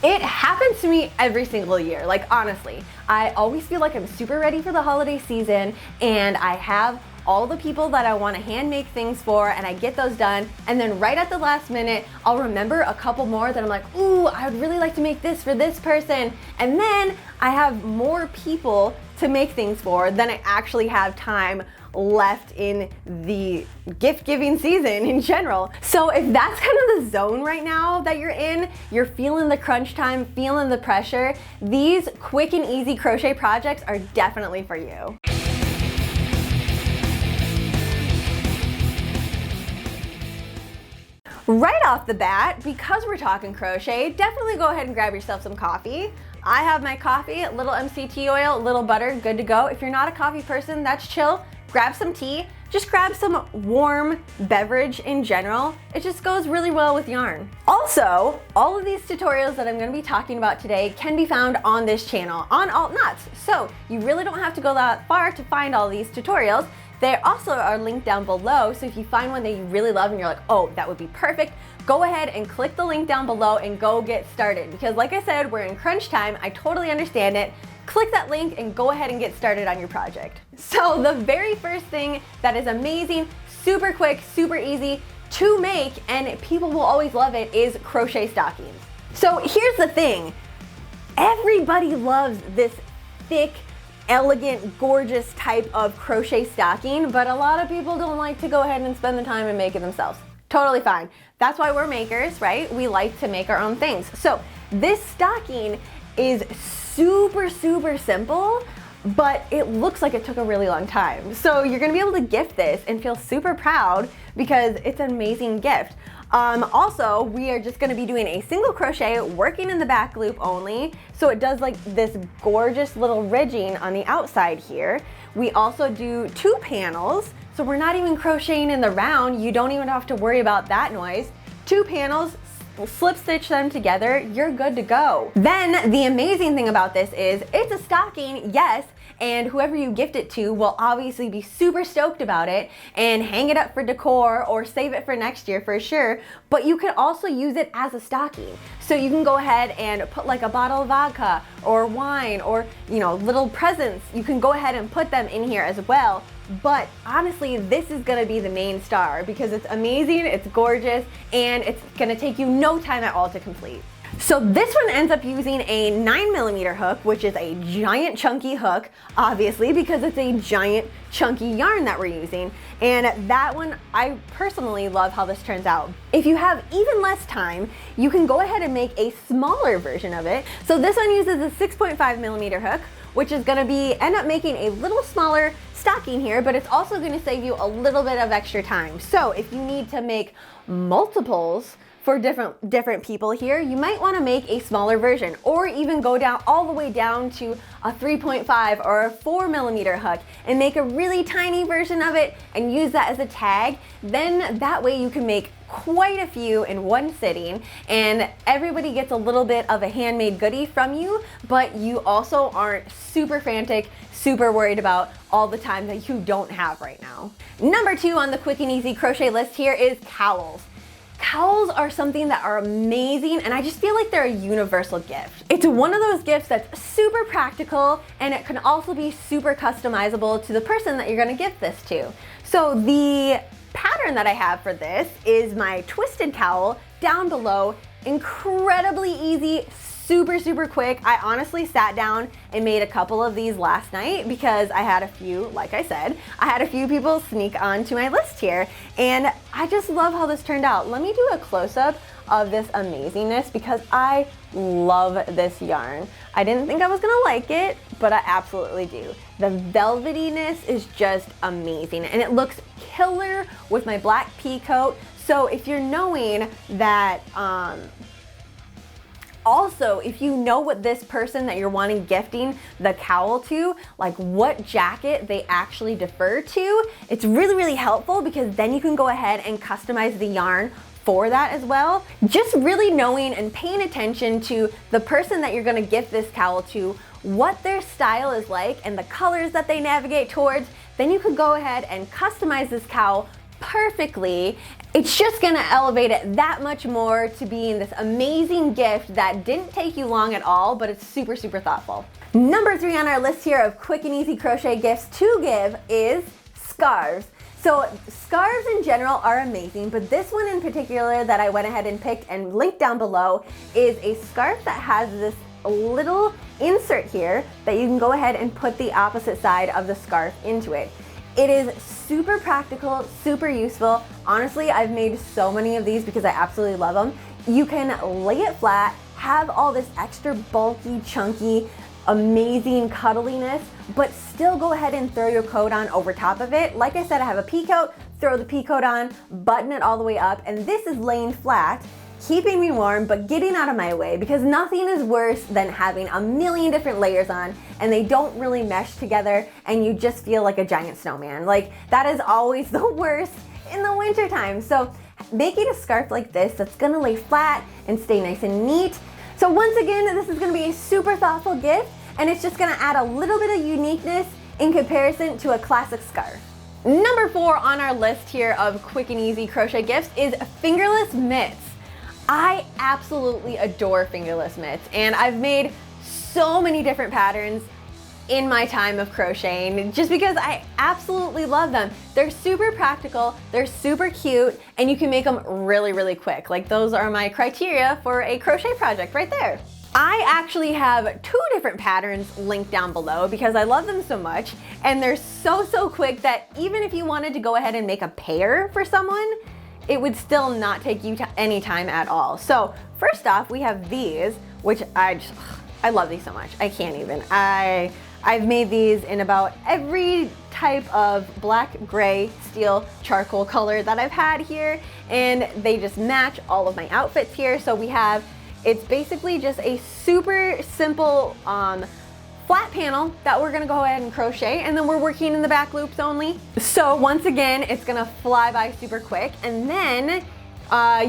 It happens to me every single year, like honestly. I always feel like I'm super ready for the holiday season and I have all the people that I want to hand make things for and I get those done, and then right at the last minute I'll remember a couple more that I'm like, ooh, I would really like to make this for this person, and then I have more people to make things for than I actually have time left in the gift giving season in general. So if that's kind of the zone right now that you're in, you're feeling the crunch time, feeling the pressure, these quick and easy crochet projects are definitely for you. Right off the bat, because we're talking crochet, definitely go ahead and grab yourself some coffee. I have my coffee, a little MCT oil, a little butter, good to go. If you're not a coffee person, that's chill. Grab some tea, just grab some warm beverage in general. It just goes really well with yarn. Also, all of these tutorials that I'm going to be talking about today can be found on this channel, on altknots. So you really don't have to go that far to find all these tutorials. They also are linked down below, so if you find one that you really love and you're like, oh, that would be perfect, go ahead and click the link down below and go get started. Because like I said, we're in crunch time, I totally understand it. Click that link and go ahead and get started on your project. So the very first thing that is amazing, super quick, super easy to make, and people will always love it, is crochet stockings. So here's the thing, everybody loves this thick, elegant, gorgeous type of crochet stocking, but a lot of people don't like to go ahead and spend the time and make it themselves. Totally fine. That's why we're makers, right? We like to make our own things. So this stocking is super, super simple, but it looks like it took a really long time. So you're gonna be able to gift this and feel super proud because it's an amazing gift. Also, we are just gonna be doing a single crochet, working in the back loop only. So it does like this gorgeous little ridging on the outside here. We also do 2 panels. So we're not even crocheting in the round. You don't even have to worry about that noise. 2 panels, slip stitch them together, you're good to go. Then the amazing thing about this is it's a stocking, yes, and whoever you gift it to will obviously be super stoked about it and hang it up for decor or save it for next year for sure, but you can also use it as a stocking. So you can go ahead and put like a bottle of vodka or wine or, you know, little presents. You can go ahead and put them in here as well. But honestly, this is gonna be the main star because it's amazing, it's gorgeous, and it's gonna take you no time at all to complete. So this one ends up using a 9mm hook, which is a giant chunky hook, obviously, because it's a giant chunky yarn that we're using. And that one, I personally love how this turns out. If you have even less time, you can go ahead and make a smaller version of it. So this one uses a 6.5mm hook, which is gonna end up making a little smaller stocking here, but it's also gonna save you a little bit of extra time. So if you need to make multiples for different people here, you might wanna make a smaller version, or even go down all the way down to a 3.5 or a 4mm hook and make a really tiny version of it and use that as a tag. Then that way you can make quite a few in one sitting and everybody gets a little bit of a handmade goodie from you, but you also aren't super frantic, super worried about all the time that you don't have right now. Number 2 on the quick and easy crochet list here is cowls. Cowls are something that are amazing, and I just feel like they're a universal gift. It's one of those gifts that's super practical, and it can also be super customizable to the person that you're gonna gift this to. So the pattern that I have for this is my twisted cowl down below. Incredibly easy, super, super quick. I honestly sat down and made a couple of these last night because I had a few, like I said, I had a few people sneak onto my list here, and I just love how this turned out. Let me do a close-up of this amazingness because I love this yarn. I didn't think I was gonna like it, but I absolutely do. The velvetyness is just amazing, and it looks killer with my black pea coat. So if you're knowing that, also, if you know what this person that you're wanting gifting the cowl to, like what jacket they actually defer to, it's really, really helpful because then you can go ahead and customize the yarn for that as well. Just really knowing and paying attention to the person that you're gonna gift this cowl to, what their style is like and the colors that they navigate towards, then you could go ahead and customize this cowl perfectly It's just gonna elevate it that much more to being this amazing gift that didn't take you long at all, but it's super, super thoughtful. Number 3 on our list here of quick and easy crochet gifts to give is scarves. So scarves in general are amazing, but this one in particular that I went ahead and picked and linked down below is a scarf that has this little insert here that you can go ahead and put the opposite side of the scarf into it. It is super practical, super useful. Honestly, I've made so many of these because I absolutely love them. You can lay it flat, have all this extra bulky, chunky, amazing cuddliness, but still go ahead and throw your coat on over top of it. Like I said, I have a pea coat, throw the pea coat on, button it all the way up, and this is laying flat, keeping me warm, but getting out of my way, because nothing is worse than having a million different layers on and they don't really mesh together and you just feel like a giant snowman. Like, that is always the worst in the winter time. So making a scarf like this that's gonna lay flat and stay nice and neat. So once again, this is gonna be a super thoughtful gift, and it's just gonna add a little bit of uniqueness in comparison to a classic scarf. Number 4 on our list here of quick and easy crochet gifts is fingerless mitts. I absolutely adore fingerless mitts, and I've made so many different patterns in my time of crocheting just because I absolutely love them. They're super practical, they're super cute, and you can make them really, really quick. Like, those are my criteria for a crochet project right there. I actually have 2 different patterns linked down below because I love them so much, and they're so, so quick that even if you wanted to go ahead and make a pair for someone, it would still not take you any time at all. So first off, we have these, which I love these so much. I can't even. I've made these in about every type of black, gray, steel, charcoal color that I've had here, and they just match all of my outfits here. So we have, it's basically just a super simple flat panel that we're gonna go ahead and crochet, and then we're working in the back loops only. So once again, it's gonna fly by super quick, and then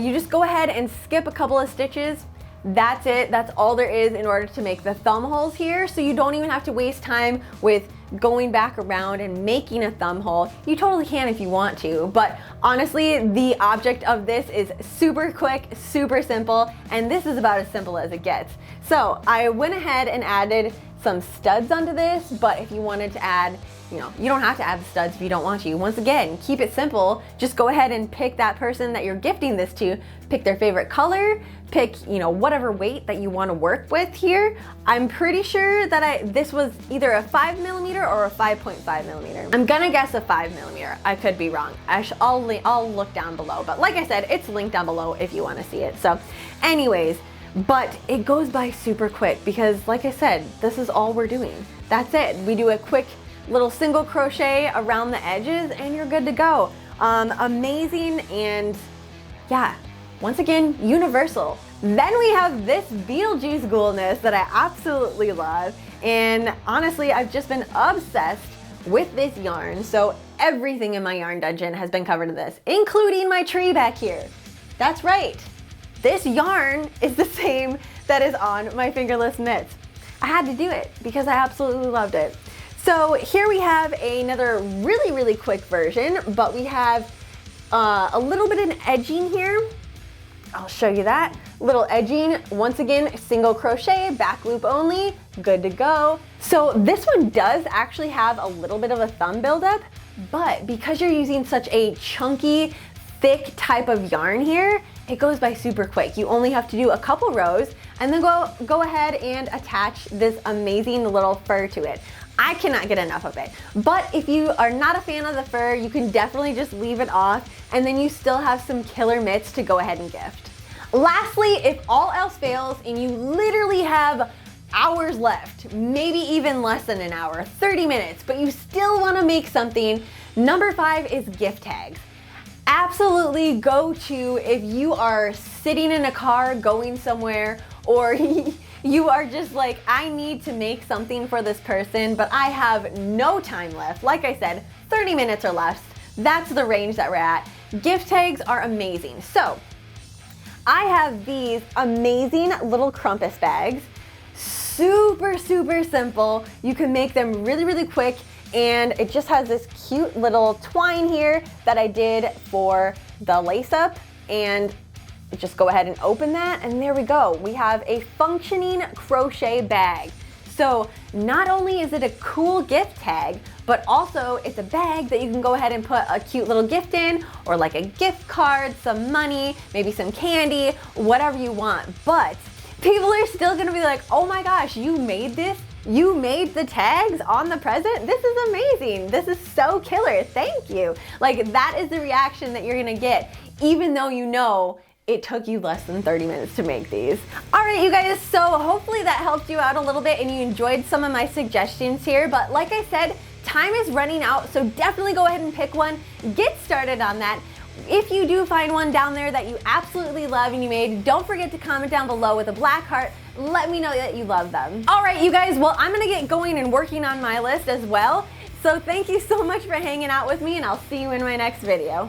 you just go ahead and skip a couple of stitches. That's it, that's all there is in order to make the thumb holes here, so you don't even have to waste time with going back around and making a thumb hole. You totally can if you want to, but honestly, the object of this is super quick, super simple, and this is about as simple as it gets. So I went ahead and added some studs onto this, but if you wanted to add, you don't have to add the studs if you don't want to. Once again, keep it simple. Just go ahead and pick that person that you're gifting this to, pick their favorite color, pick, whatever weight that you want to work with here. I'm pretty sure that this was either a 5mm or a 5.5mm. I'm gonna guess a 5mm. I could be wrong. I'll look down below, but like I said, it's linked down below if you want to see it. So anyways, but it goes by super quick because, like I said, this is all we're doing. That's it. We do a quick little single crochet around the edges and you're good to go. Amazing, and yeah, once again, universal. Then we have this Beetlejuice Ghoulness that I absolutely love, and honestly, I've just been obsessed with this yarn. So everything in my yarn dungeon has been covered in this, including my tree back here. That's right. This yarn is the same that is on my fingerless mitts. I had to do it because I absolutely loved it. So here we have another really, really quick version, but we have a little bit of edging here. I'll show you that. Little edging, once again, single crochet, back loop only, good to go. So this one does actually have a little bit of a thumb buildup, but because you're using such a chunky, thick type of yarn here, it goes by super quick. You only have to do a couple rows and then go ahead and attach this amazing little fur to it. I cannot get enough of it. But if you are not a fan of the fur, you can definitely just leave it off, and then you still have some killer mitts to go ahead and gift. Lastly, if all else fails and you literally have hours left, maybe even less than an hour, 30 minutes, but you still want to make something, number 5 is gift tags. Absolutely go to if you are sitting in a car going somewhere, or you are just like, I need to make something for this person, but I have no time left. Like I said, 30 minutes or less. That's the range that we're at. Gift tags are amazing. So I have these amazing little Krampus bags. Super, super simple. You can make them really, really quick. and it just has this cute little twine here that I did for the lace up, and just go ahead and open that, and there we go. We have a functioning crochet bag. So not only is it a cool gift tag, but also it's a bag that you can go ahead and put a cute little gift in, or like a gift card, some money, maybe some candy, whatever you want. But people are still gonna be like, oh my gosh, you made this? You made the tags on the present? This is amazing. This is so killer. Thank you. Like, that is the reaction that you're gonna get, even though you know it took you less than 30 minutes to make these. All right, you guys, so hopefully that helped you out a little bit and you enjoyed some of my suggestions here. But like I said, time is running out, so definitely go ahead and pick one. Get started on that. If you do find one down there that you absolutely love and you made, don't forget to comment down below with a black heart. Let me know that you love them. All right, you guys, well, I'm gonna get going and working on my list as well. So thank you so much for hanging out with me, and I'll see you in my next video.